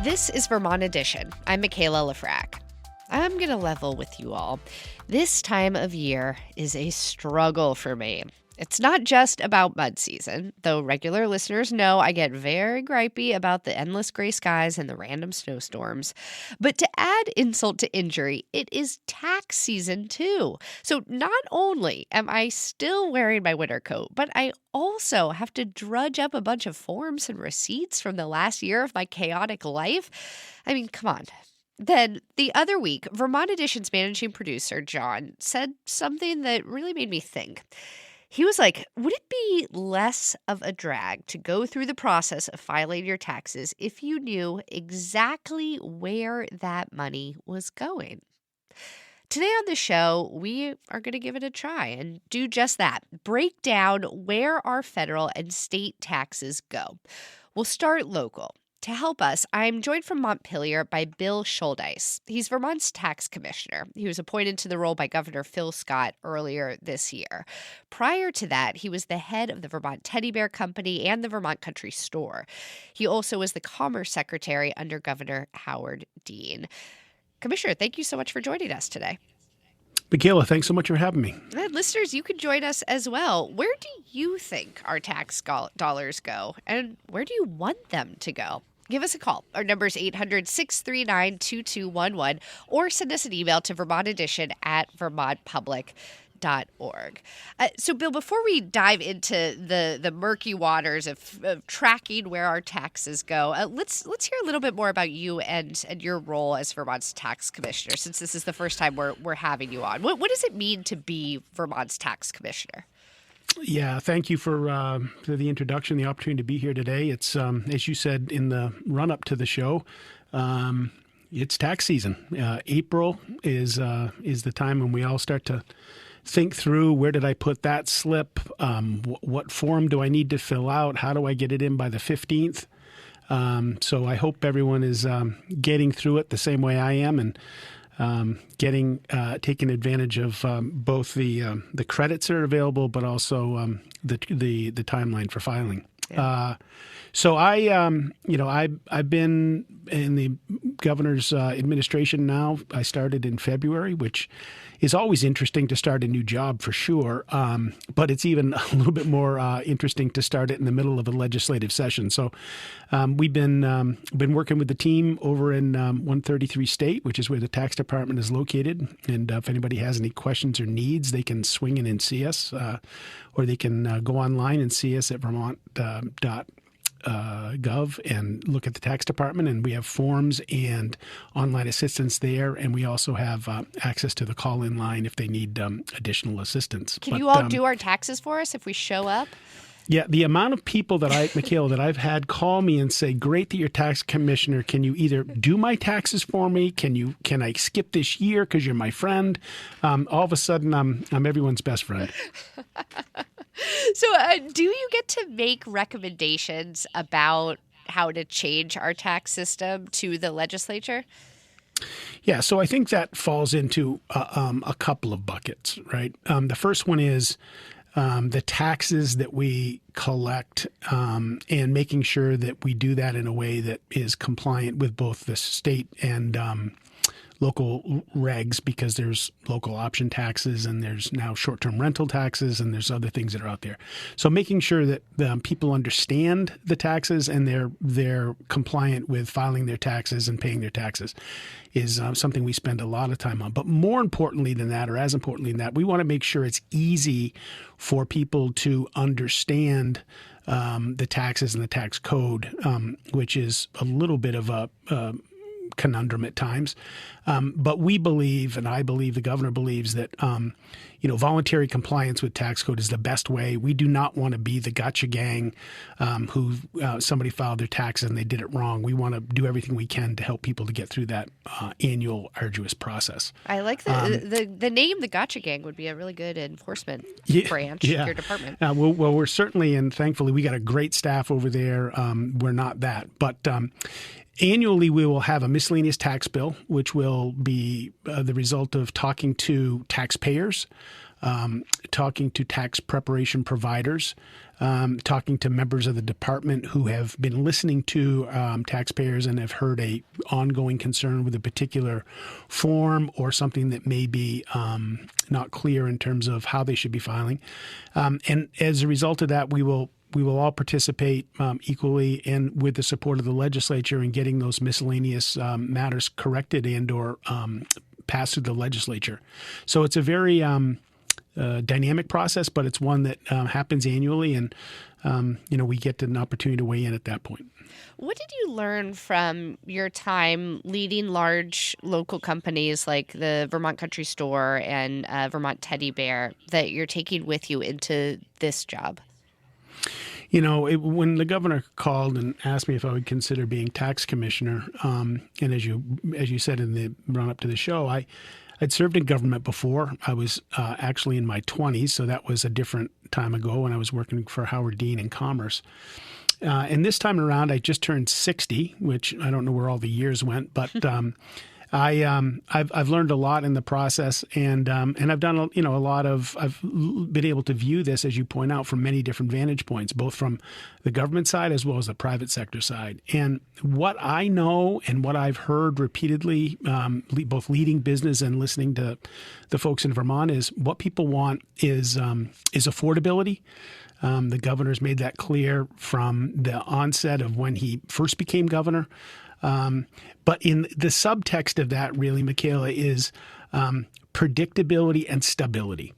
This is Vermont Edition. I'm Michaela Lafrac. I'm going to level with you all. This time of year is a struggle for me. It's not just about mud season, though regular listeners know I get very gripey about the endless gray skies and the random snowstorms. But to add insult to injury, it is tax season too. So not only am I still wearing my winter coat, but I also have to drudge up a bunch of forms and receipts from the last year of my chaotic life. I mean, come on. Then the other week, Vermont Edition's managing producer, John, said something that really made me think. He was like, would it be less of a drag to go through the process of filing your taxes if you knew exactly where that money was going? Today on the show, we are going to give it a try and do just that. Break down where our federal and state taxes go. We'll start local. To help us, I'm joined from Montpelier by Bill Shouldice. He's Vermont's tax commissioner. He was appointed to the role by Governor Phil Scott earlier this year. Prior to that, he was the head of the Vermont Teddy Bear Company and the Vermont Country Store. He also was the Commerce Secretary under Governor Howard Dean. Commissioner, thank you so much for joining us today. Michaela, thanks so much for having me. And listeners, you can join us as well. Where do you think our tax dollars go, and where do you want them to go? Give us a call. Our number is 800-639-2211, or send us an email to vermontedition@vermontpublic.org. So, Bill, before we dive into the murky waters of tracking where our taxes go, let's hear a little bit more about you and your role as Vermont's tax commissioner, since this is the first time we're having you on. What does it mean to be Vermont's tax commissioner? Yeah, thank you for the introduction, the opportunity to be here today. It's, as you said in the run-up to the show, it's tax season. April is the time when we all start to think through, where did I put that slip? What form do I need to fill out? How do I get it in by the 15th? So I hope everyone is getting through it the same way I am, and taking advantage of both the credits that are available, but also the timeline for filing. Yeah. So I've been in the governor's administration now. I started in February, which is always interesting to start a new job for sure. But it's even a little bit more interesting to start it in the middle of a legislative session. So we've been working with the team over in 133 State, which is where the tax department is located. And if anybody has any questions or needs, they can swing in and see us, or they can go online and see us at vermont.gov and look at the tax department, and we have forms and online assistance there, and we also have access to the call-in line if they need additional assistance. Can you all do our taxes for us if we show up? Yeah, the amount of people Michaela, that I've had call me and say, "Great that you're tax commissioner. Can you either do my taxes for me? Can I skip this year because you're my friend?" All of a sudden, I'm everyone's best friend. So do you get to make recommendations about how to change our tax system to the legislature? Yeah, so I think that falls into a couple of buckets, right? The first one is the taxes that we collect, and making sure that we do that in a way that is compliant with both the state and local regs, because there's local option taxes and there's now short-term rental taxes and there's other things that are out there. So making sure that people understand the taxes and they're compliant with filing their taxes and paying their taxes is something we spend a lot of time on. But more importantly than that, or as importantly than that, we want to make sure it's easy for people to understand the taxes and the tax code, which is a little bit of a conundrum at times. But we believe, and I believe the governor believes, that voluntary compliance with tax code is the best way. We do not want to be the gotcha gang who somebody filed their taxes and they did it wrong. We want to do everything we can to help people to get through that annual arduous process. I like the name. The gotcha gang would be a really good enforcement branch of your department. Well, we're certainly, and thankfully we got a great staff over there. We're not that, but annually, we will have a miscellaneous tax bill, which will be the result of talking to taxpayers talking to tax preparation providers, talking to members of the department who have been listening to taxpayers and have heard a ongoing concern with a particular form or something that may be not clear in terms of how they should be filing. And as a result of that, we will all participate equally and with the support of the legislature in getting those miscellaneous matters corrected and or passed through the legislature. So it's a very dynamic process, but it's one that happens annually, and we get an opportunity to weigh in at that point. What did you learn from your time leading large local companies like the Vermont Country Store and Vermont Teddy Bear that you're taking with you into this job? When the governor called and asked me if I would consider being tax commissioner, and as you said in the run up to the show, I'd served in government before. I was actually in my 20s, so that was a different time ago when I was working for Howard Dean in Commerce. And this time around, I just turned 60, which I don't know where all the years went, but I've learned a lot in the process, and I've done a lot of. I've been able to view this, as you point out, from many different vantage points, both from the government side as well as the private sector side. And what I know and what I've heard repeatedly, both leading business and listening to the folks in Vermont, is what people want is affordability. The governor's made that clear from the onset of when he first became governor. But in the subtext of that, really, Michaela, is predictability and stability.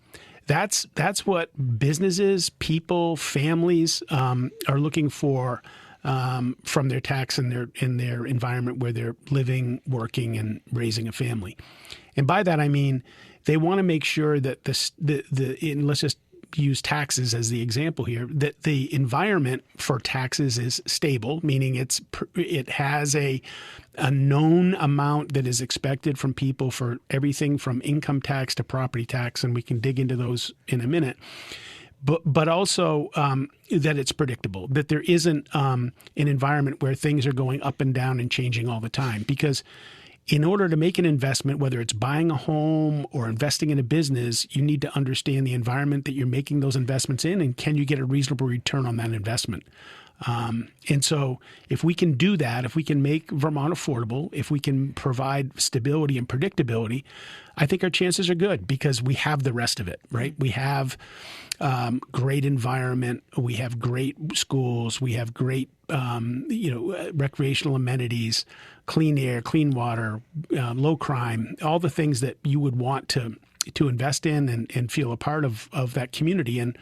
That's what businesses, people, families are looking for from their tax and in their environment where they're living, working, and raising a family. And by that I mean they want to make sure that let's just use taxes as the example here, that the environment for taxes is stable, meaning it has a known amount that is expected from people for everything from income tax to property tax, and we can dig into those in a minute. But also that it's predictable, that there isn't an environment where things are going up and down and changing all the time. Because in order to make an investment, whether it's buying a home or investing in a business, you need to understand the environment that you're making those investments in, and can you get a reasonable return on that investment? And so if we can do that, if we can make Vermont affordable, if we can provide stability and predictability, I think our chances are good because we have the rest of it, right? We have great environment. We have great schools. We have great, recreational amenities, clean air, clean water, low crime, all the things that you would want to invest in and feel a part of that community. And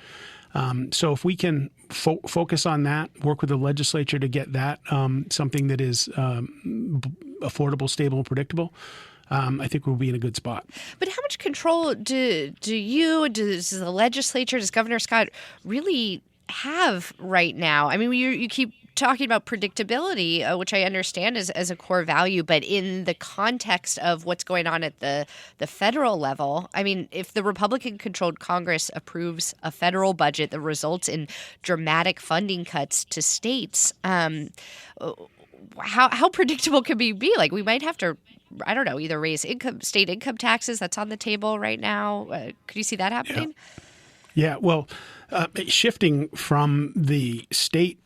so if we can focus on that, work with the legislature to get that something that is affordable, stable, and predictable, I think we'll be in a good spot. But how much control does the legislature, does Governor Scott really have right now? I mean, you keep talking about predictability, which I understand as a core value, but in the context of what's going on at the federal level, I mean, if the Republican-controlled Congress approves a federal budget that results in dramatic funding cuts to states, how predictable can we be? Like, we might have to, I don't know, either raise state income taxes. That's on the table right now. Could you see that happening? Yeah. Well, shifting from the state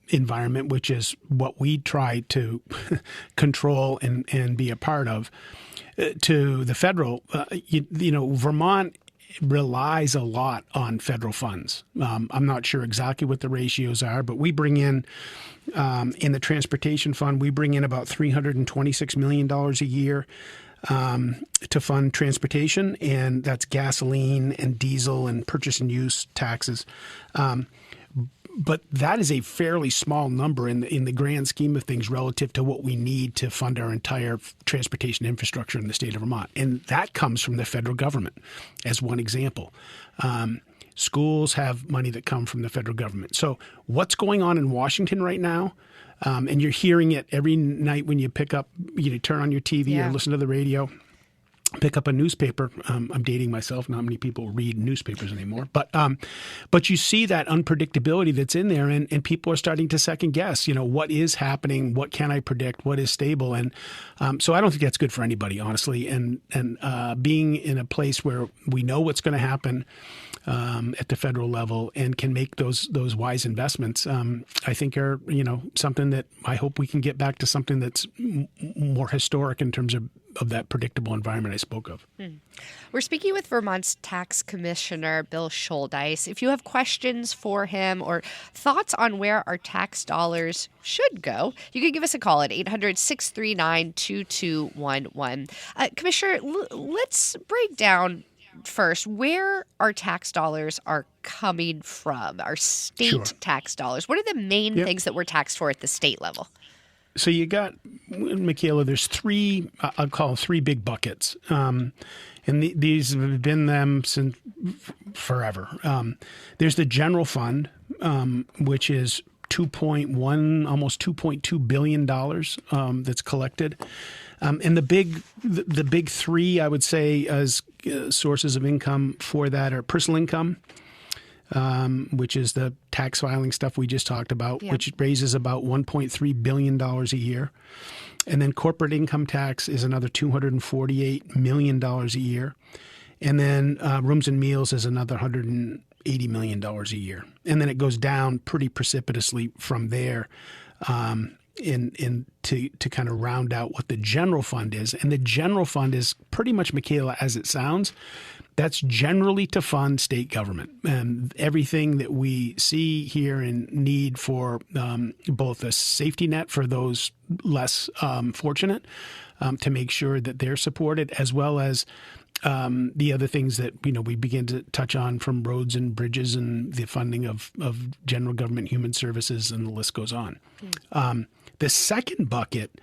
environment, which is what we try to control and be a part of, to the federal, Vermont relies a lot on federal funds. I'm not sure exactly what the ratios are, but we bring in the transportation fund, we bring in about $326 million a year to fund transportation, and that's gasoline and diesel and purchase and use taxes. But that is a fairly small number in the grand scheme of things relative to what we need to fund our entire transportation infrastructure in the state of Vermont. And that comes from the federal government as one example. Schools have money that come from the federal government. So what's going on in Washington right now, and you're hearing it every night when you turn on your TV or listen to the radio, pick up a newspaper. I'm dating myself. Not many people read newspapers anymore. But you see that unpredictability that's in there, and people are starting to second guess. What is happening? What can I predict? What is stable? And so I don't think that's good for anybody, honestly. And being in a place where we know what's going to happen at the federal level and can make those wise investments, I think are something that I hope we can get back to something that's more historic in terms of that predictable environment I spoke of. We're speaking with Vermont's tax commissioner, Bill Shouldice. If you have questions for him or thoughts on where our tax dollars should go, you can give us a call at 800-639-2211. Commissioner, let's break down first where our tax dollars are coming from, our state tax dollars. What are the main things that we're taxed for at the state level? So you got, Michaela, there's three, I'll call them three big buckets. And these have been them since forever. There's the general fund, which is almost $2.2 billion that's collected. And the big three, I would say, as sources of income for that are personal income, which is the tax filing stuff we just talked about, which raises about $1.3 billion a year. And then corporate income tax is another $248 million a year. And then rooms and meals is another $180 million a year. And then it goes down pretty precipitously from there to kind of round out what the general fund is. And the general fund is pretty much, Michaela, as it sounds. That's generally to fund state government and everything that we see here and need for both a safety net for those less fortunate to make sure that they're supported, as well as the other things that we begin to touch on, from roads and bridges and the funding of general government human services, and the list goes on. The second bucket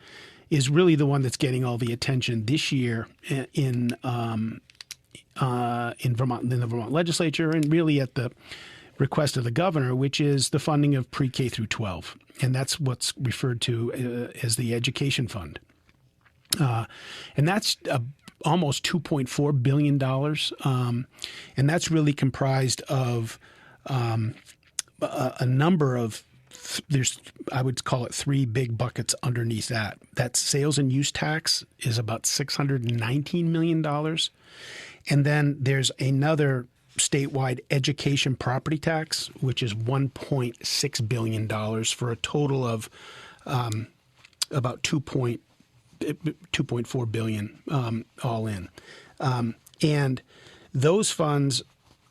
is really the one that's getting all the attention this year in Vermont, in the Vermont legislature, and really at the request of the governor, which is the funding of pre-K through 12. And that's what's referred to as the education fund. And that's almost $2.4 billion. And that's really comprised of a number of, I would call it three big buckets underneath that. That sales and use tax is about $619 million. And then there's another statewide education property tax, which is $1.6 billion for a total of about $2.4 billion all in. And those funds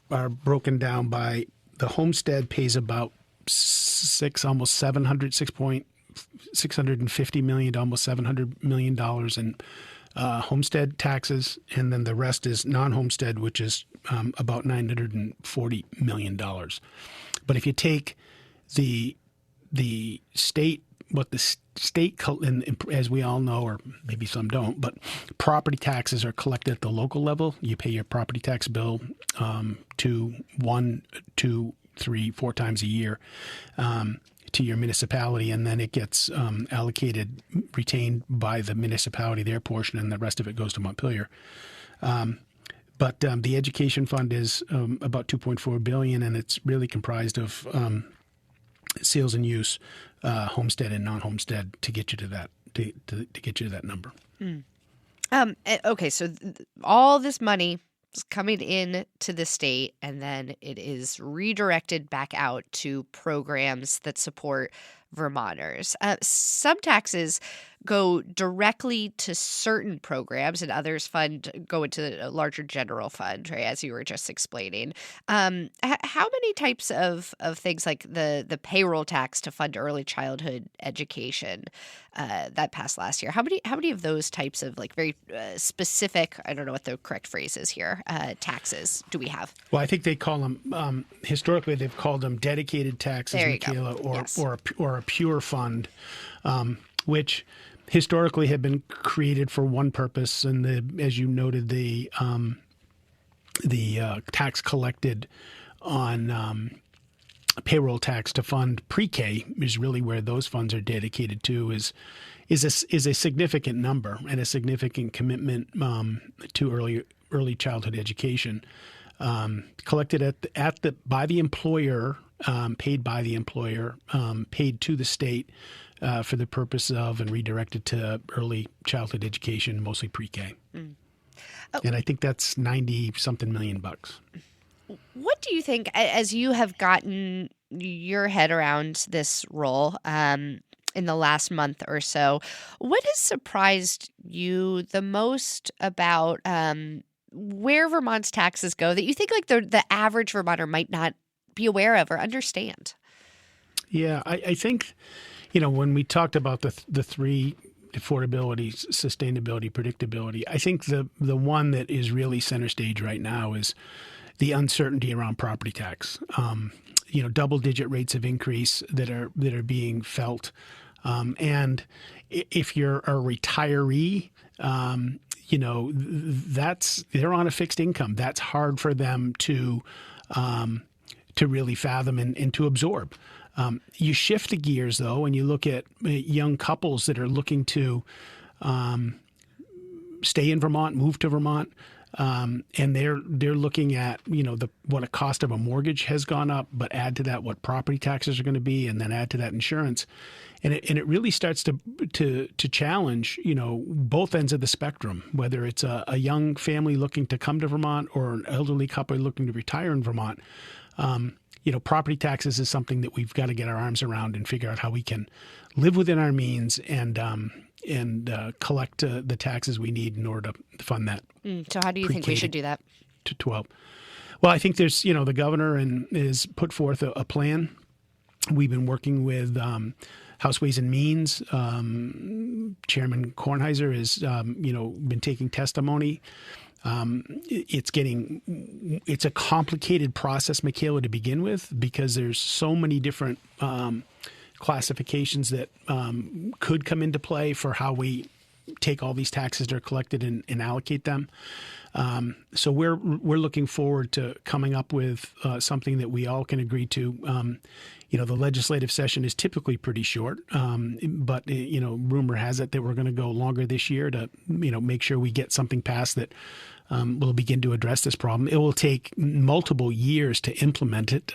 are broken down by the homestead pays about $650 million to almost $700 million in homestead taxes, and then the rest is non-homestead, which is about $940 million. But if you take the state, what the state, as we all know, or maybe some don't, but property taxes are collected at the local level. You pay your property tax bill 1, 2, 3, 4 times a year to your municipality, and then it gets allocated, retained by the municipality, their portion, and the rest of it goes to Montpelier. But the education fund is about $2.4 billion, and it's really comprised of sales and use, homestead and non-homestead, to get you to that to get you to that number. Okay, so all this money is coming in to the state, and then it is redirected back out to programs that support Vermonters. Some taxes go directly to certain programs, and others go into a larger general fund, right, as you were just explaining. How many types of things, like the payroll tax to fund early childhood education that passed last year, how many of those types of very specific, I don't know what the correct phrase is here, taxes do we have? Well, I think they call them, historically they've called them dedicated taxes, Michaela, or a pure fund, which historically had been created for one purpose, and as you noted, the tax collected on payroll tax to fund pre-K is really where those funds are dedicated to is a significant number and a significant commitment to early childhood education, collected by the employer, paid by the employer, paid to the state for the purpose of and redirected to early childhood education, mostly pre-K. And I think that's 90-something million bucks. What do you think, as you have gotten your head around this role in the last month or so, what has surprised you the most about where Vermont's taxes go that you think like the average Vermonter might not be aware of or understand? Yeah, I think, when we talked about the three, affordability, sustainability, predictability, I think the one that is really center stage right now is the uncertainty around property tax. Double-digit rates of increase that are being felt, and if you're a retiree, they're on a fixed income. That's hard for them to really fathom and to absorb. You shift the gears though, and you look at young couples that are looking to stay in Vermont, move to Vermont. And they're looking at what a cost of a mortgage has gone up, but add to that what property taxes are going to be, and then add to that insurance, and it really starts to challenge both ends of the spectrum. Whether it's a young family looking to come to Vermont or an elderly couple looking to retire in Vermont, property taxes is something that we've got to get our arms around and figure out how we can live within our means and collect the taxes we need in order to fund that. So how do you think we should do that? To 12. Well, I think there's, the governor has put forth a plan. We've been working with House Ways and Means. Chairman Kornheiser has, been taking testimony. It's a complicated process, Michaela, to begin with, because there's so many different classifications that could come into play for how we take all these taxes that are collected and allocate them. So we're looking forward to coming up with something that we all can agree to. The legislative session is typically pretty short, but rumor has it that we're going to go longer this year to make sure we get something passed that will begin to address this problem. It will take multiple years to implement it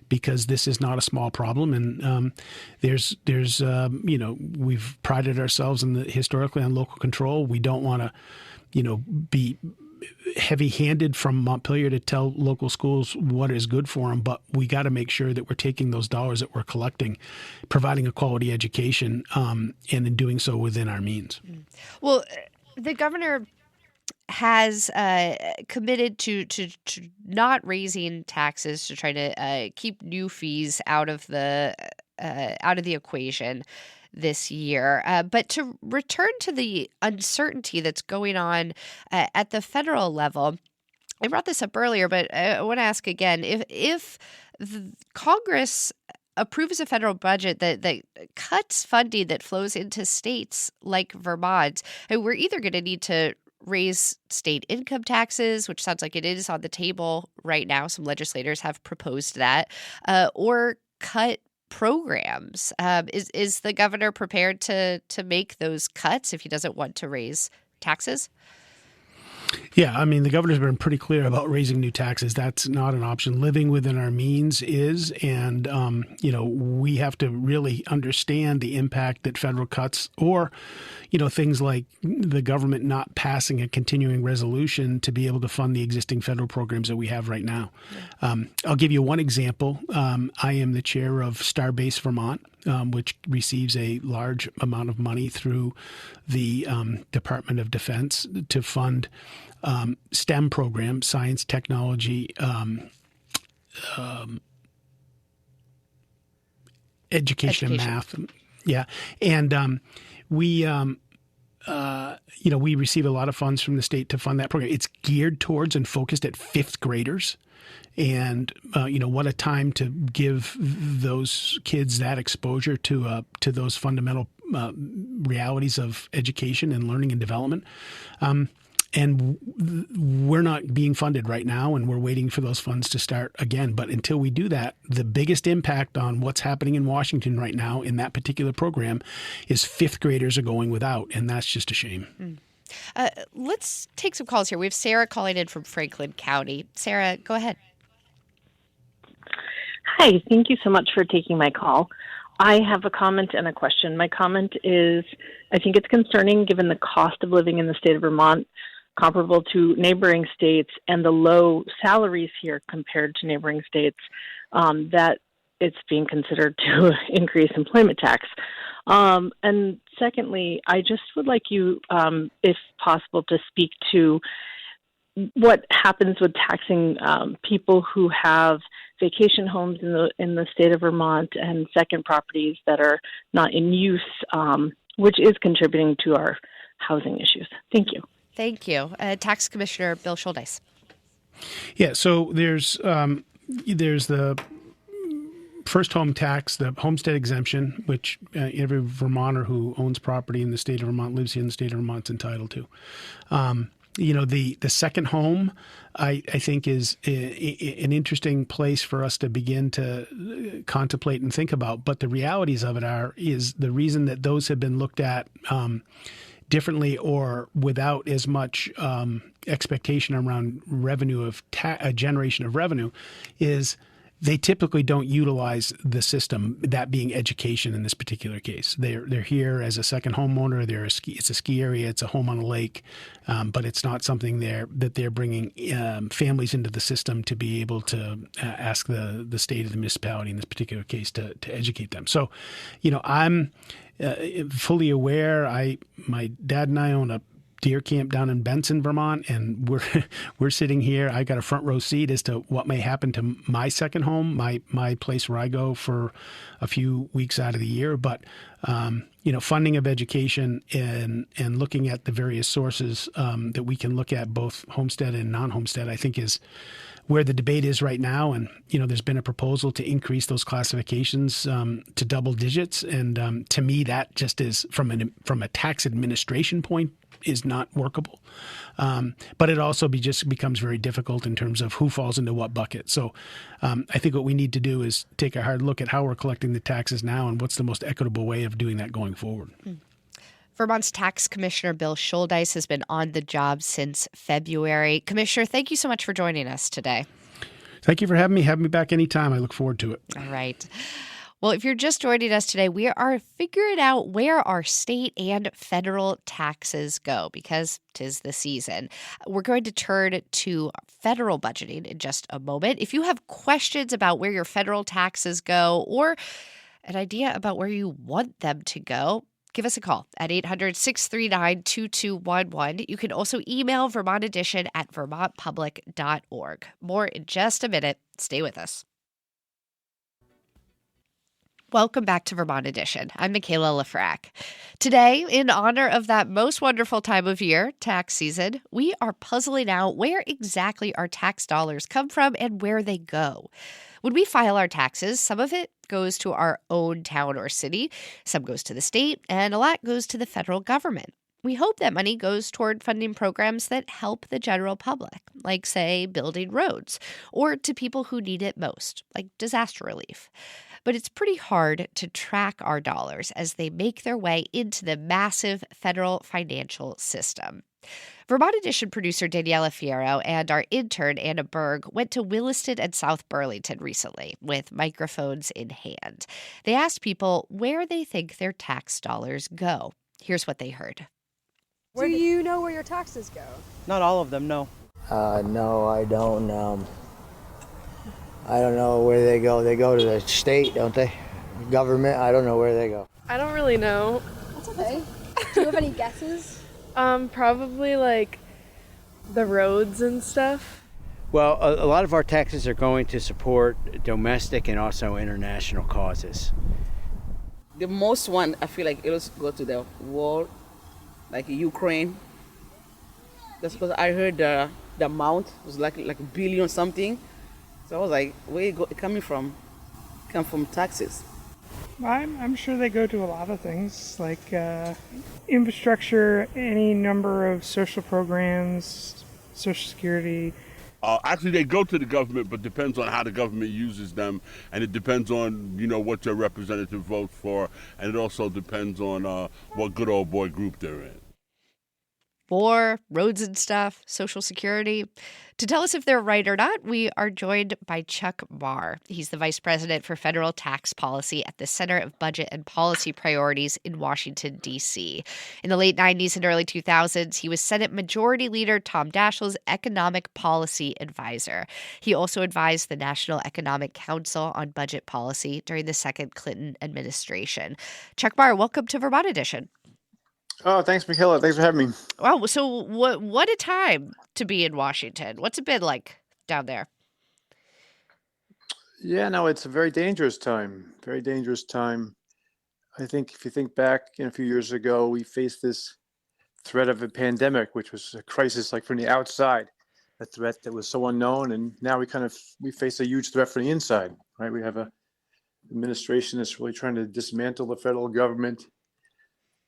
because this is not a small problem, and there's we've prided ourselves historically on local control. We don't want to be heavy-handed from Montpelier to tell local schools what is good for them, but we got to make sure that we're taking those dollars that we're collecting, providing a quality education, and in doing so within our means. Well, the governor has committed to not raising taxes, to try to keep new fees out of the equation this year. But to return to the uncertainty that's going on at the federal level, I brought this up earlier, but I want to ask again, if Congress approves a federal budget that cuts funding that flows into states like Vermont, and we're either going to need to raise state income taxes, which sounds like it is on the table right now. Some legislators have proposed that, or cut programs. Is the governor prepared to make those cuts if he doesn't want to raise taxes? Yeah, I mean, the governor's been pretty clear about raising new taxes. That's not an option. Living within our means is, and, we have to really understand the impact that federal cuts or, things like the government not passing a continuing resolution to be able to fund the existing federal programs that we have right now. Yeah. I'll give you one example. I am the chair of Starbase Vermont, which receives a large amount of money through the Department of Defense to fund STEM programs, science, technology, education, and math. Yeah. And we receive a lot of funds from the state to fund that program. It's geared towards and focused at fifth graders. And, what a time to give those kids that exposure to those fundamental realities of education and learning and development. And we're not being funded right now, and we're waiting for those funds to start again. But until we do that, the biggest impact on what's happening in Washington right now in that particular program is fifth graders are going without, and that's just a shame. Let's take some calls here. We have Sarah calling in from Franklin County. Sarah, go ahead. Hi, thank you so much for taking my call. I have a comment and a question. My comment is, I think it's concerning given the cost of living in the state of Vermont comparable to neighboring states and the low salaries here compared to neighboring states, that it's being considered to increase employment tax. And secondly, I just would like you, if possible, to speak to what happens with taxing people who have vacation homes in the state of Vermont and second properties that are not in use, which is contributing to our housing issues. Thank you. Thank you. Tax Commissioner Bill Shouldice. Yeah, so there's the first home tax, the homestead exemption, which every Vermonter who owns property in the state of Vermont, lives here in the state of Vermont, is entitled to. The second home, I think, is an interesting place for us to begin to contemplate and think about. But the realities of it is the reason that those have been looked at differently or without as much expectation around revenue of generation of revenue is they typically don't utilize the system, that being education in this particular case. They're here as a second homeowner. It's a ski area. It's a home on a lake, but it's not something that they're bringing families into the system to be able to ask the state of the municipality in this particular case to educate them. So, I'm fully aware. My dad and I own a deer camp down in Benson, Vermont, and we're sitting here. I got a front row seat as to what may happen to my second home, my place where I go for a few weeks out of the year. But funding of education and looking at the various sources that we can look at, both homestead and non-homestead, I think is where the debate is right now. And there's been a proposal to increase those classifications to double digits, and to me, that just is from a tax administration point is not workable. But it also just becomes very difficult in terms of who falls into what bucket. So I think what we need to do is take a hard look at how we're collecting the taxes now and what's the most equitable way of doing that going forward. Vermont's Tax Commissioner Bill Shouldice has been on the job since February. Commissioner, thank you so much for joining us today. Thank you for having me. Have me back anytime. I look forward to it. All right. Well, if you're just joining us today, we are figuring out where our state and federal taxes go because 'tis the season. We're going to turn to federal budgeting in just a moment. If you have questions about where your federal taxes go or an idea about where you want them to go, give us a call at 800-639-2211. You can also email Vermont Edition at vermontpublic.org. More in just a minute. Stay with us. Welcome back to Vermont Edition. I'm Michaela Lafrac. Today, in honor of that most wonderful time of year, tax season, we are puzzling out where exactly our tax dollars come from and where they go. When we file our taxes, some of it goes to our own town or city, some goes to the state, and a lot goes to the federal government. We hope that money goes toward funding programs that help the general public, like, say, building roads, or to people who need it most, like disaster relief. But it's pretty hard to track our dollars as they make their way into the massive federal financial system. Vermont Edition producer Daniela Fierro and our intern Anna Berg went to Williston and South Burlington recently with microphones in hand. They asked people where they think their tax dollars go. Here's what they heard. Do you know where your taxes go? Not all of them, no. No, I don't. I don't know where they go. They go to the state, don't they? Government, I don't know where they go. I don't really know. That's okay. Do you have any guesses? Probably like the roads and stuff. Well, a lot of our taxes are going to support domestic and also international causes. The most one, I feel like it will go to the war, like Ukraine. That's because I heard the amount was like a billion something. So I was like, where it coming from? Come from taxes. I'm sure they go to a lot of things like infrastructure, any number of social programs, Social Security. Actually, they go to the government, but depends on how the government uses them, and it depends on what your representative votes for, and it also depends on what good old boy group they're in. War, roads and stuff, Social Security. To tell us if they're right or not, we are joined by Chuck Marr. He's the Vice President for Federal Tax Policy at the Center of Budget and Policy Priorities in Washington, D.C. In the late 90s and early 2000s, he was Senate Majority Leader Tom Daschle's economic policy advisor. He also advised the National Economic Council on budget policy during the second Clinton administration. Chuck Marr, welcome to Vermont Edition. Oh, thanks, Michaela. Thanks for having me. Wow. So what a time to be in Washington. What's it been like down there? Yeah, no, it's a very dangerous time. Very dangerous time. I think if you think back a few years ago, we faced this threat of a pandemic, which was a crisis like from the outside, a threat that was so unknown. And now we face a huge threat from the inside, right? We have a administration that's really trying to dismantle the federal government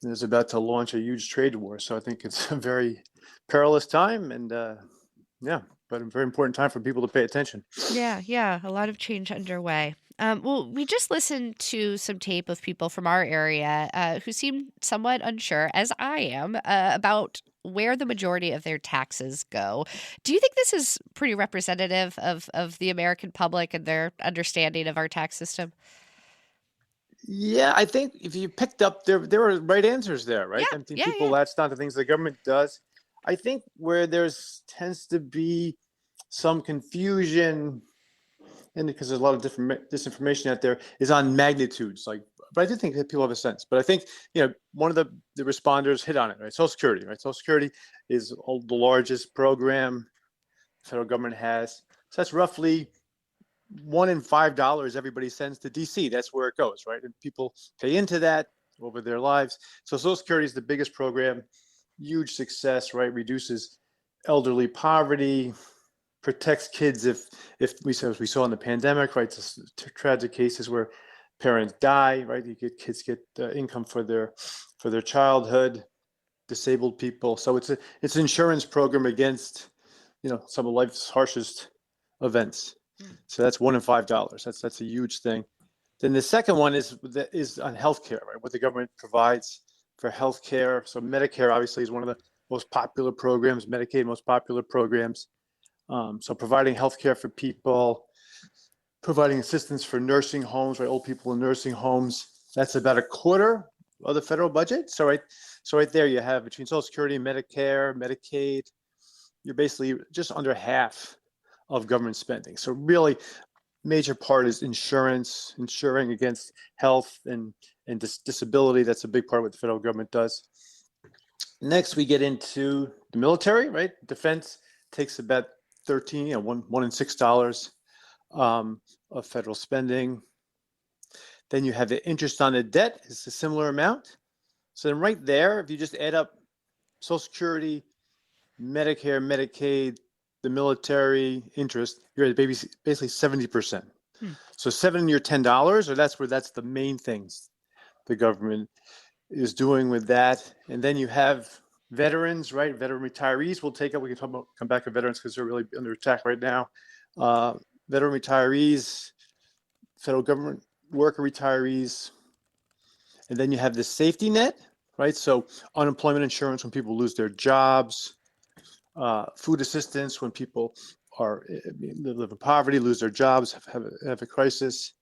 and is about to launch a huge trade war. So I think it's a very perilous time and but a very important time for people to pay attention. Yeah. A lot of change underway. Well, we just listened to some tape of people from our area who seemed somewhat unsure, as I am, about where the majority of their taxes go. Do you think this is pretty representative of the American public and their understanding of our tax system? Yeah, I think if you picked up, there were right answers there, right? Yeah, I think yeah, people latched on to things the government does. I think where tends to be some confusion, and because there's a lot of different disinformation out there, is on magnitudes. But I do think that people have a sense. But I think one of the responders hit on it, right? Social Security, right? Social Security is the largest program the federal government has. So that's roughly $1 in $5 everybody sends to DC. That's where it goes, right? And people pay into that over their lives. So Social Security is the biggest program, huge success, right? Reduces elderly poverty, protects kids if we saw in the pandemic, right? Tragic cases where parents die, right? Kids get income for their childhood, disabled people. So it's an insurance program against some of life's harshest events. So that's $1 in $5. That's a huge thing. Then the second one is on healthcare, right? What the government provides for healthcare. So Medicare obviously is one of the most popular programs. Medicaid, most popular programs. So providing healthcare for people, providing assistance for nursing homes, right? Old people in nursing homes. That's about a quarter of the federal budget. So right there you have between Social Security, Medicare, Medicaid, you're basically just under half of government spending. So really major part is insuring against health and disability. That's a big part of what the federal government does. Next, we get into the military, right? Defense takes about $1 in $6 of federal spending. Then you have the interest on the debt. It's a similar amount. So then right there, if you just add up Social Security, Medicare, Medicaid, the military interest, you're at basically 70%. So $7 in your $10, or that's the main things the government is doing with that. And then you have veterans, right? Veteran retirees will take up. We can come back to veterans because they're really under attack right now. Veteran retirees, federal government worker retirees, and then you have the safety net, right? So unemployment insurance when people lose their jobs. Food assistance when people live in poverty, lose their jobs, have a crisis.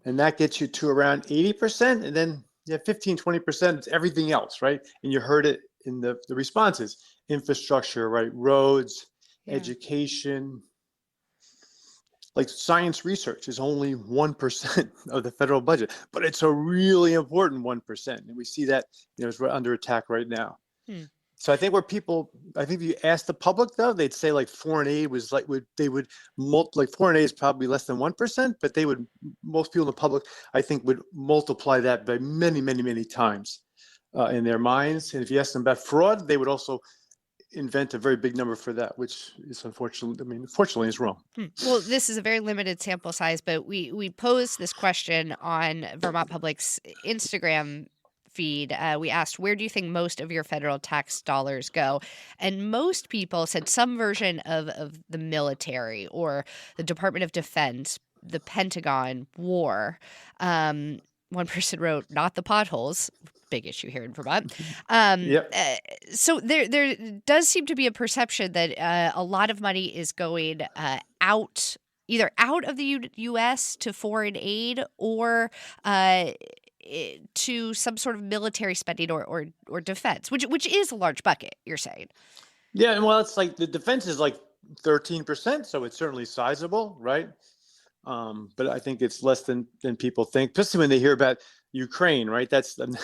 And that gets you to around 80%. And then you have 15-20%, it's everything else, right? And you heard it in the responses. Infrastructure, right? Roads, education. Like science research is only 1% of the federal budget, but it's a really important 1%. And we see that is under attack right now. So I think if you ask the public though, they'd say like foreign aid was foreign aid is probably less than 1%, but most people in the public, I think, would multiply that by many, many, many times in their minds. And if you ask them about fraud, they would also invent a very big number for that, which is unfortunately is wrong. Well, this is a very limited sample size, but we posed this question on Vermont Public's Instagram feed. We asked, where do you think most of your federal tax dollars go? And most people said some version of the military or the Department of Defense, the Pentagon, war. One person wrote, not the potholes. Big issue here in Vermont. So there does seem to be a perception that a lot of money is going either out of the U.S. to foreign aid or to some sort of military spending or defense, which is a large bucket, you're saying. Yeah, well, it's like the defense is like 13%, so it's certainly sizable, right? But I think it's less than people think, especially when they hear about Ukraine, right? That's a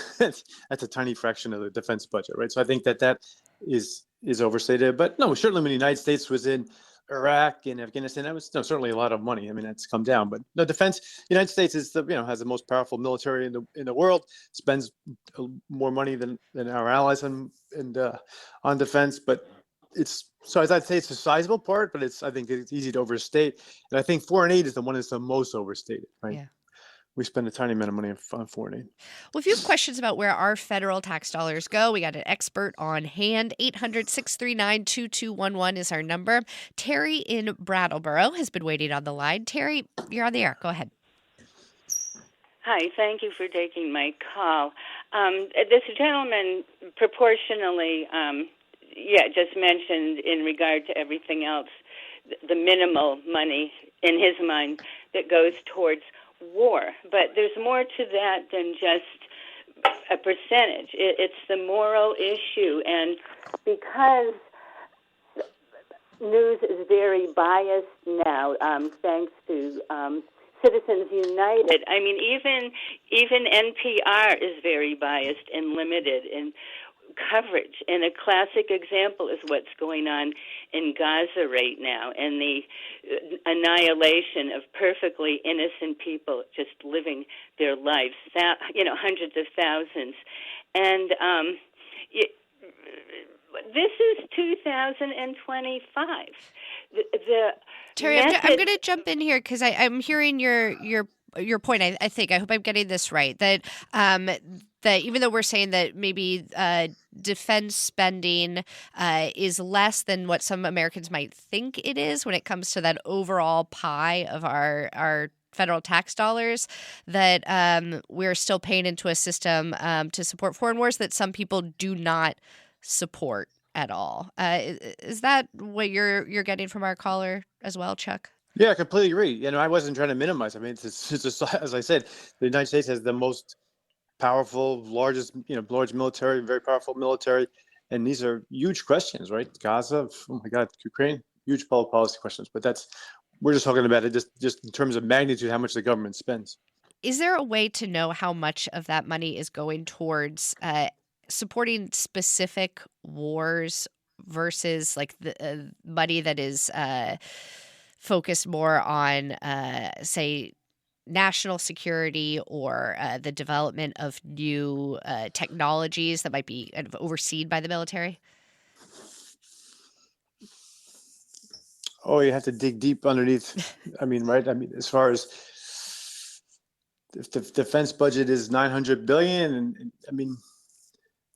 tiny fraction of the defense budget, right? So I think that is overstated. But no, certainly when the United States was in Iraq and Afghanistan, that was certainly a lot of money. I mean, that's come down. But the defense, the United States is has the most powerful military in the world, spends more money than our allies on defense. But so as I'd say, it's a sizable part, but I think it's easy to overstate. And I think foreign aid is the one that's the most overstated, right? Yeah. We spend a tiny amount of money on foreign aid. Well, if you have questions about where our federal tax dollars go, we got an expert on hand. 800-639-2211 is our number. Terry in Brattleboro has been waiting on the line. Terry, you're on the air. Go ahead. Hi, thank you for taking my call. This gentleman proportionally, just mentioned in regard to everything else, the minimal money in his mind that goes towards war. But there's more to that than just a percentage. It's the moral issue. And because news is very biased now, thanks to Citizens United, I mean, even NPR is very biased and limited in coverage. And a classic example is what's going on in Gaza right now and the annihilation of perfectly innocent people just living their lives, hundreds of thousands. And this is 2025. Terry, I'm going to jump in here because I'm hearing your point. I think, I hope I'm getting this right, that even though we're saying that maybe defense spending is less than what some Americans might think it is when it comes to that overall pie of our federal tax dollars, that we're still paying into a system to support foreign wars that some people do not support at all. Is that what you're getting from our caller as well, Chuck? Yeah, I completely agree. I wasn't trying to minimize. I mean, it's just, as I said, the United States has the most powerful, large military, very powerful military, and these are huge questions, right? Gaza, oh my God, Ukraine, huge public policy questions. But we're just talking about it just in terms of magnitude, how much the government spends. Is there a way to know how much of that money is going towards supporting specific wars versus like the money that is focused more on, say, national security or the development of new technologies that might be kind of overseen by the military? Oh, you have to dig deep underneath. I mean, right? I mean, as far as if the defense budget is $900 billion, and I mean,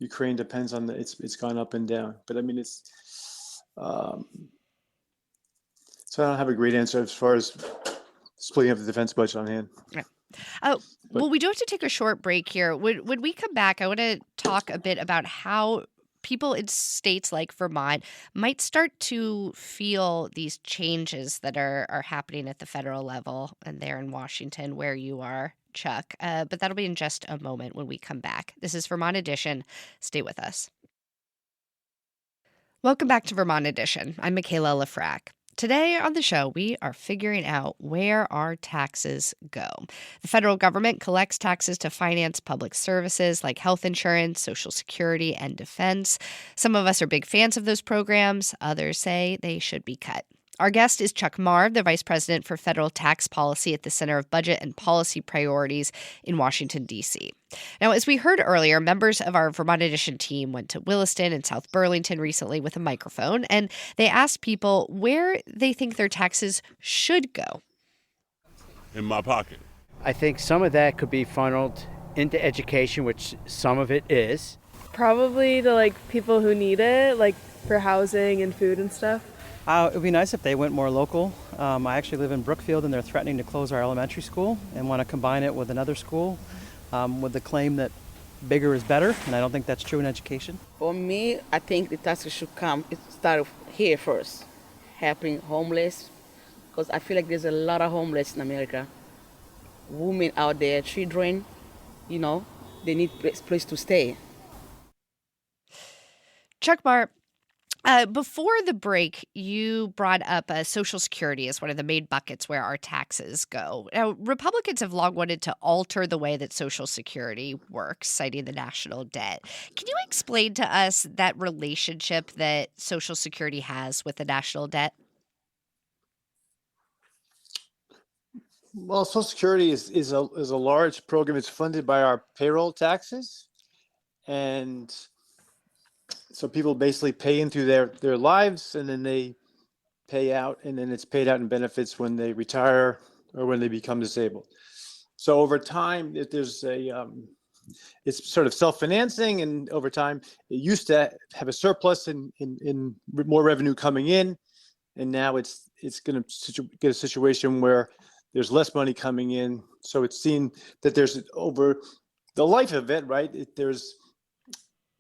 Ukraine depends on it's gone up and down. But I mean, so I don't have a great answer as far as splitting up the defense budget on hand. Yeah. Well, we do have to take a short break here. When we come back, I want to talk a bit about how people in states like Vermont might start to feel these changes that are happening at the federal level and there in Washington where you are, Chuck. But that'll be in just a moment when we come back. This is Vermont Edition. Stay with us. Welcome back to Vermont Edition. I'm Michaela Lafrac. Today on the show, we are figuring out where our taxes go. The federal government collects taxes to finance public services like health insurance, Social Security, and defense. Some of us are big fans of those programs. Others say they should be cut. Our guest is Chuck Marr, the Vice President for Federal Tax Policy at the Center of Budget and Policy Priorities in Washington, D.C. Now, as we heard earlier, members of our Vermont Edition team went to Williston and South Burlington recently with a microphone, and they asked people where they think their taxes should go. In my pocket. I think some of that could be funneled into education, which some of it is. Probably to people who need it, for housing and food and stuff. It would be nice if they went more local. I actually live in Brookfield, and they're threatening to close our elementary school and want to combine it with another school with the claim that bigger is better, and I don't think that's true in education. For me, I think the taxes should start here first, helping homeless, because I feel like there's a lot of homeless in America. Women out there, children, they need place to stay. Chuck Marr, before the break, you brought up Social Security as one of the main buckets where our taxes go. Now, Republicans have long wanted to alter the way that Social Security works, citing the national debt. Can you explain to us that relationship that Social Security has with the national debt? Well, Social Security is a large program. It's funded by our payroll taxes, and so people basically pay in through their lives, and then they pay out, and then it's paid out in benefits when they retire or when they become disabled. So over time, there's it's sort of self-financing, and over time, it used to have a surplus in more revenue coming in, and now it's going to get a situation where there's less money coming in. So it's seen that there's over the life of it, right? There's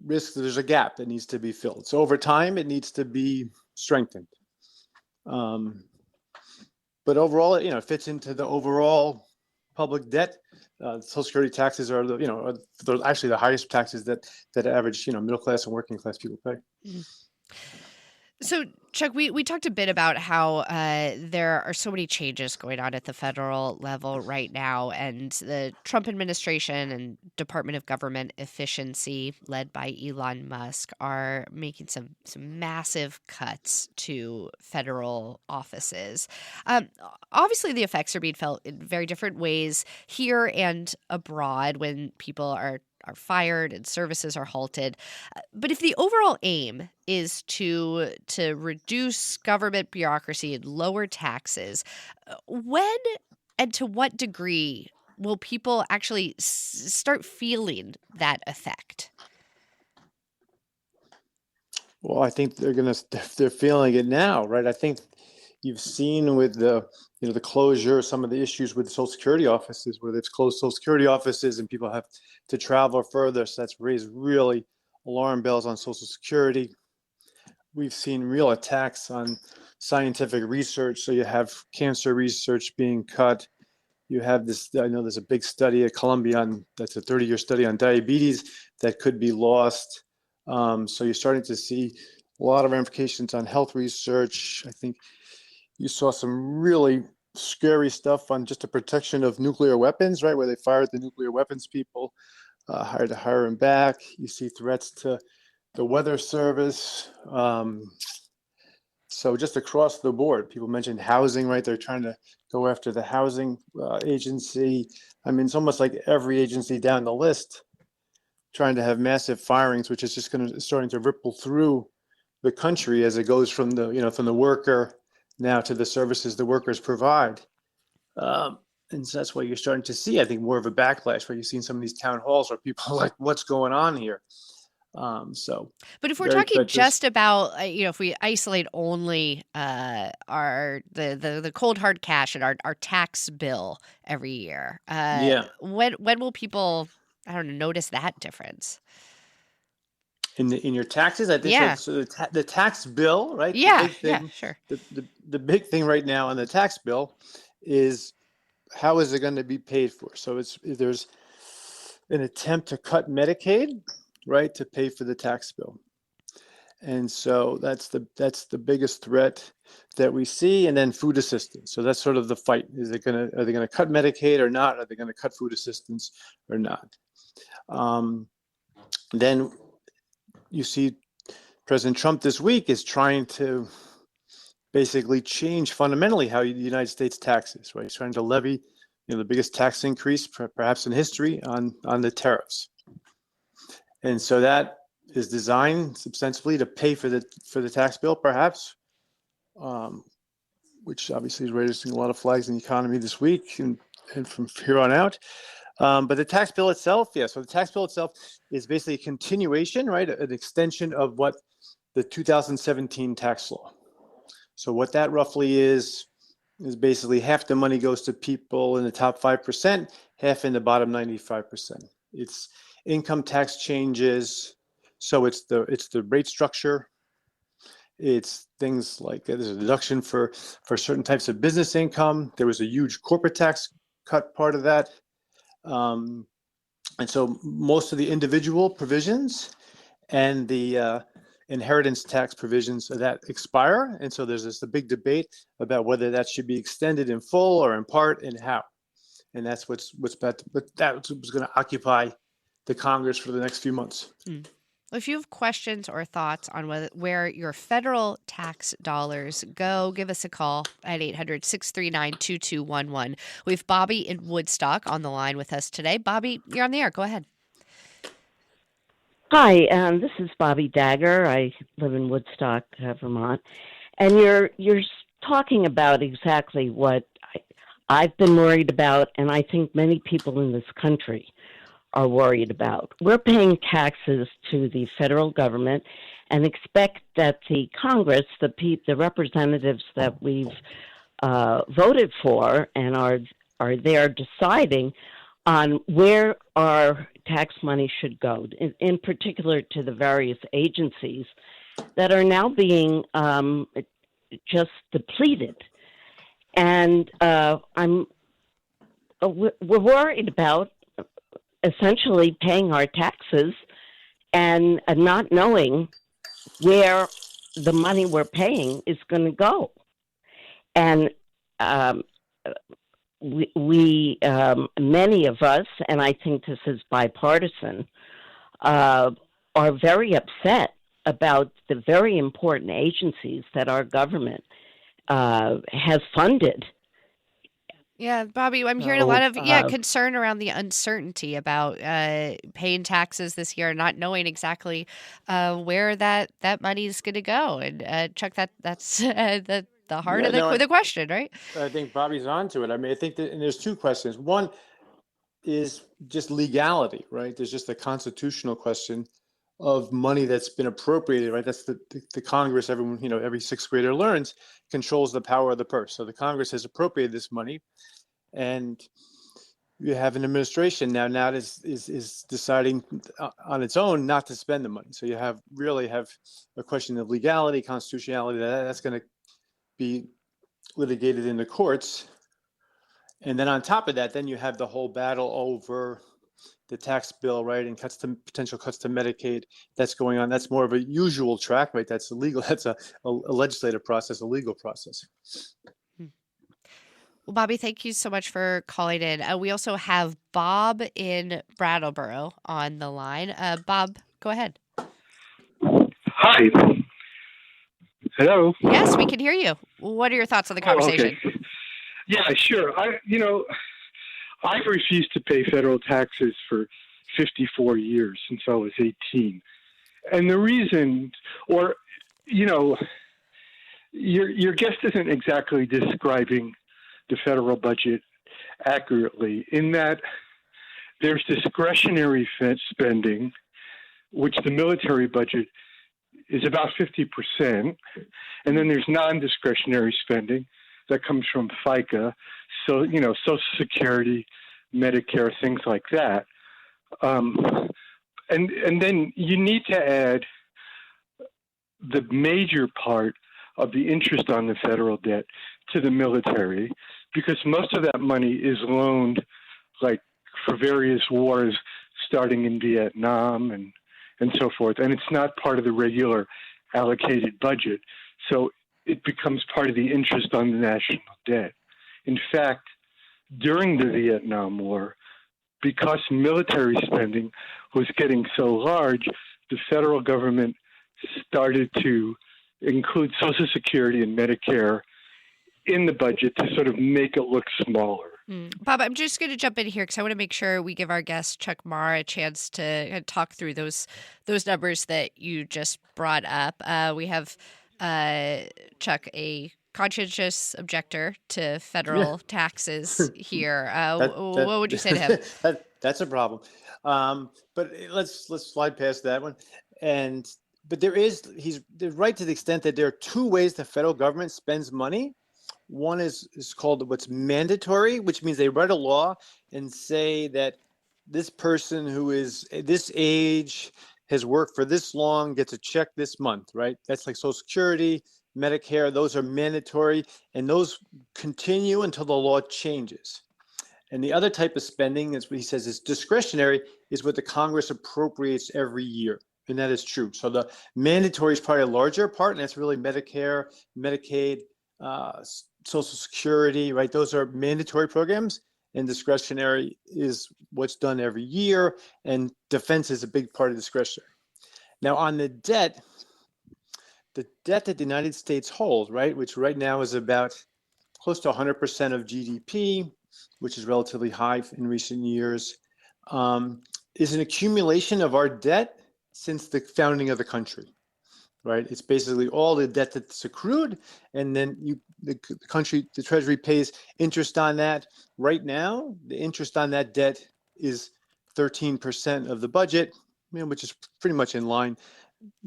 risk that there's a gap that needs to be filled. So over time, it needs to be strengthened. But overall, it fits into the overall public debt. Social Security taxes are they're actually the highest taxes that average, middle class and working class people pay. Mm-hmm. So, Chuck, we talked a bit about how there are so many changes going on at the federal level right now, and the Trump administration and Department of Government Efficiency, led by Elon Musk, are making some massive cuts to federal offices. Obviously, the effects are being felt in very different ways here and abroad when people are fired and services are halted. But if the overall aim is to reduce government bureaucracy and lower taxes, when and to what degree will people actually start feeling that effect? Well, I think they're feeling it now, right? I think you've seen with the closure, some of the issues with the Social Security offices, where they've closed Social Security offices and people have to travel further. So that's raised really alarm bells on Social Security. We've seen real attacks on scientific research. So you have cancer research being cut. You have this, I know there's a big study at Columbia that's a 30-year study on diabetes that could be lost. So you're starting to see a lot of ramifications on health research. I think you saw some really scary stuff on just the protection of nuclear weapons, right? Where they fired the nuclear weapons people, hired to hire them back. You see threats to the weather service. So just across the board, people mentioned housing, right? They're trying to go after the housing agency. I mean, it's almost like every agency down the list trying to have massive firings, which is just starting to ripple through the country as it goes from the worker now to the services the workers provide. And so that's why you're starting to see, I think, more of a backlash, where you've seen some of these town halls where people are like, what's going on here? But if we're talking just about, if we isolate only the cold hard cash and our tax bill every year, when will people, I don't know, notice that difference? In your taxes, I think so. The tax bill, right? Yeah, sure. The big thing right now on the tax bill is how is it going to be paid for? So there's an attempt to cut Medicaid, right, to pay for the tax bill, and so that's the biggest threat that we see. And then food assistance. So that's sort of the fight: are they going to cut Medicaid or not? Are they going to cut food assistance or not? Then you see President Trump this week is trying to basically change fundamentally how the United States taxes, right? He's trying to levy, the biggest tax increase perhaps in history on the tariffs. And so that is designed ostensibly to pay for the tax bill, perhaps, which obviously is raising a lot of flags in the economy this week and from here on out. But the tax bill itself, so the tax bill itself is basically a continuation, right? An extension of what the 2017 tax law. So what that roughly is basically half the money goes to people in the top 5%, half in the bottom 95%. It's income tax changes. So it's the rate structure. It's things like there's a deduction for certain types of business income. There was a huge corporate tax cut part of that. And so most of the individual provisions and the inheritance tax provisions of that expire. And so there's a big debate about whether that should be extended in full or in part and how. And that's what's going to occupy the Congress for the next few months. If you have questions or thoughts on where your federal tax dollars go, give us a call at 800-639-2211. We have Bobby in Woodstock on the line with us today. Bobby, you're on the air. Go ahead. Hi, this is Bobby Dagger. I live in Woodstock, Vermont. And you're talking about exactly what I've been worried about, and I think many people in this country are worried about. We're paying taxes to the federal government and expect that the Congress, the representatives that we've voted for and are there deciding on where our tax money should go, in particular to the various agencies that are now being just depleted. And we're worried about essentially paying our taxes and not knowing where the money we're paying is going to go. And we many of us, and I think this is bipartisan, are very upset about the very important agencies that our government has funded. Yeah, Bobby, I'm hearing a lot of concern around the uncertainty about paying taxes this year, not knowing exactly where that money is going to go. And Chuck, that's the heart of the question, right? I think Bobby's onto it. I mean, I think and there's two questions. One is just legality, right? There's just a constitutional question of money that's been appropriated, right? That's the Congress. Everyone, every sixth grader learns, controls the power of the purse. So the Congress has appropriated this money, and you have an administration now that is deciding on its own not to spend the money. So you really have a question of legality, constitutionality. That's going to be litigated in the courts, and then on top of that, then you have the whole battle over the tax bill, right, and potential cuts to Medicaid that's going on. That's more of a usual track, right? That's illegal. That's a legislative process, a legal process. Well, Bobby, thank you so much for calling in. We also have Bob in Brattleboro on the line. Bob, go ahead. Hi. Hello. Yes, we can hear you. What are your thoughts on the conversation? Okay. Yeah, sure. I've refused to pay federal taxes for 54 years since I was 18. And the reason, your guest isn't exactly describing the federal budget accurately, in that there's discretionary spending, which the military budget is about 50%, and then there's non-discretionary spending that comes from FICA, so Social Security, Medicare, things like that, and then you need to add the major part of the interest on the federal debt to the military, because most of that money is loaned, like for various wars, starting in Vietnam and so forth, and it's not part of the regular allocated budget, so it becomes part of the interest on the national debt. In fact, during the Vietnam War, because military spending was getting so large, the federal government started to include Social Security and Medicare in the budget to sort of make it look smaller. Bob, I'm just going to jump in here because I want to make sure we give our guest Chuck Marr a chance to talk through those numbers that you just brought up. We have Chuck, a conscientious objector to federal taxes here. What would you say to him? That's a problem. But let's slide past that one. But he's right to the extent that there are two ways the federal government spends money. One is called what's mandatory, which means they write a law and say that this person who is this age has worked for this long gets a check this month, right? That's like Social Security, Medicare. Those are mandatory, and those continue until the law changes. And the other type of spending, is what he says is discretionary, is what the Congress appropriates every year. And that is true. So the mandatory is probably a larger part, and that's really Medicare, Medicaid, Social Security, right? Those are mandatory programs, and discretionary is what's done every year, and defense is a big part of discretionary. Now on the debt that the United States holds, right, which right now is about close to 100% of GDP, which is relatively high in recent years, is an accumulation of our debt since the founding of the country. Right, it's basically all the debt that's accrued, and then the Treasury pays interest on that. Right now, the interest on that debt is 13% of the budget, which is pretty much in line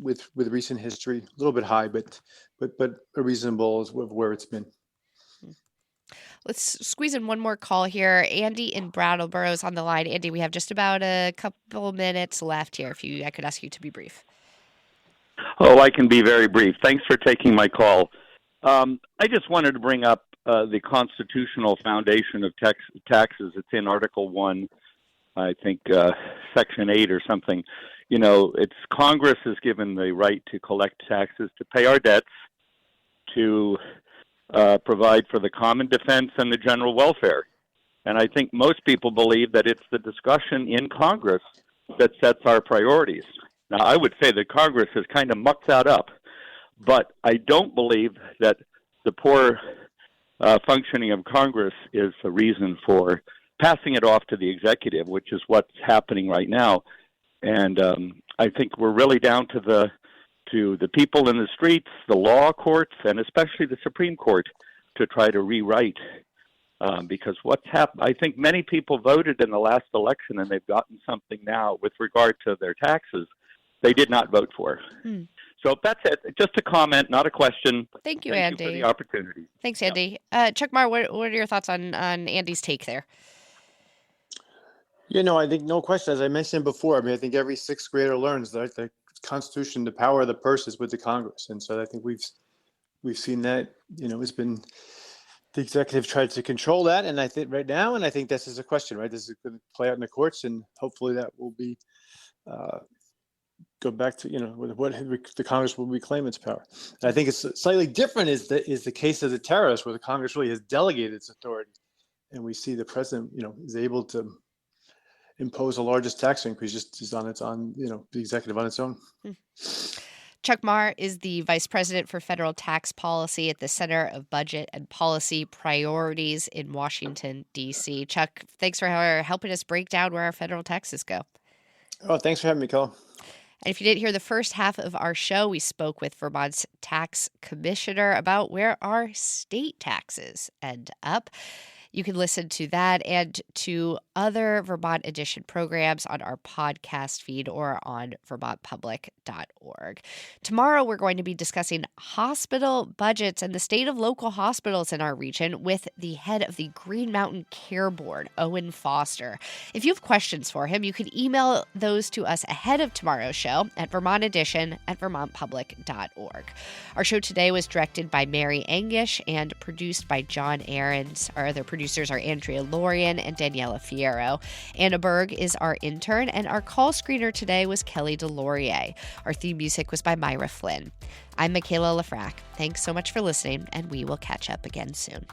with recent history. A little bit high, but reasonable as of where it's been. Let's squeeze in one more call here. Andy in Brattleboro is on the line. Andy, we have just about a couple minutes left here. I could ask you to be brief. Oh, I can be very brief. Thanks for taking my call. I just wanted to bring up the constitutional foundation of taxes. It's in Article 1, I think Section 8 or something. It's Congress is given the right to collect taxes, to pay our debts, to provide for the common defense and the general welfare. And I think most people believe that it's the discussion in Congress that sets our priorities. Now, I would say that Congress has kind of mucked that up, but I don't believe that the poor functioning of Congress is the reason for passing it off to the executive, which is what's happening right now. And I think we're really down to the people in the streets, the law courts, and especially the Supreme Court to try to rewrite. Because what's happened, I think many people voted in the last election and they've gotten something now with regard to their taxes they did not vote for. So that's it. Just a comment, not a question. Thank you, Andy. Thank you for the opportunity. Thanks, Andy. Chuck Marr, what are your thoughts on Andy's take there? I think no question. As I mentioned before, I think every sixth grader learns that the Constitution, the power of the purse is with the Congress. And so I think we've seen that, it's been the executive tried to control that. And I think right now, and I think this is a question, right? This is going to play out in the courts, and hopefully that will be go back to what the Congress will reclaim its power. And I think it's slightly different is the case of the tariffs, where the Congress really has delegated its authority, and we see the president is able to impose the largest tax increase just on the executive on its own. Chuck Marr is the Vice President for Federal Tax Policy at the Center of Budget and Policy Priorities in Washington, D.C. Chuck, thanks for helping us break down where our federal taxes go. Oh, thanks for having me, Kelly. And if you didn't hear the first half of our show, we spoke with Vermont's tax commissioner about where our state taxes end up. You can listen to that and to other Vermont Edition programs on our podcast feed or on vermontpublic.org. Tomorrow, we're going to be discussing hospital budgets and the state of local hospitals in our region with the head of the Green Mountain Care Board, Owen Foster. If you have questions for him, you can email those to us ahead of tomorrow's show at vermontedition@vermontpublic.org. Our show today was directed by Mary Angish and produced by John Ahrens. Our other producers are Andrea Lorian and Daniela Fierro. Anna Berg is our intern, and our call screener today was Kelly DeLaurier. Our theme music was by Myra Flynn. I'm Michaela Lafrac. Thanks so much for listening, and we will catch up again soon.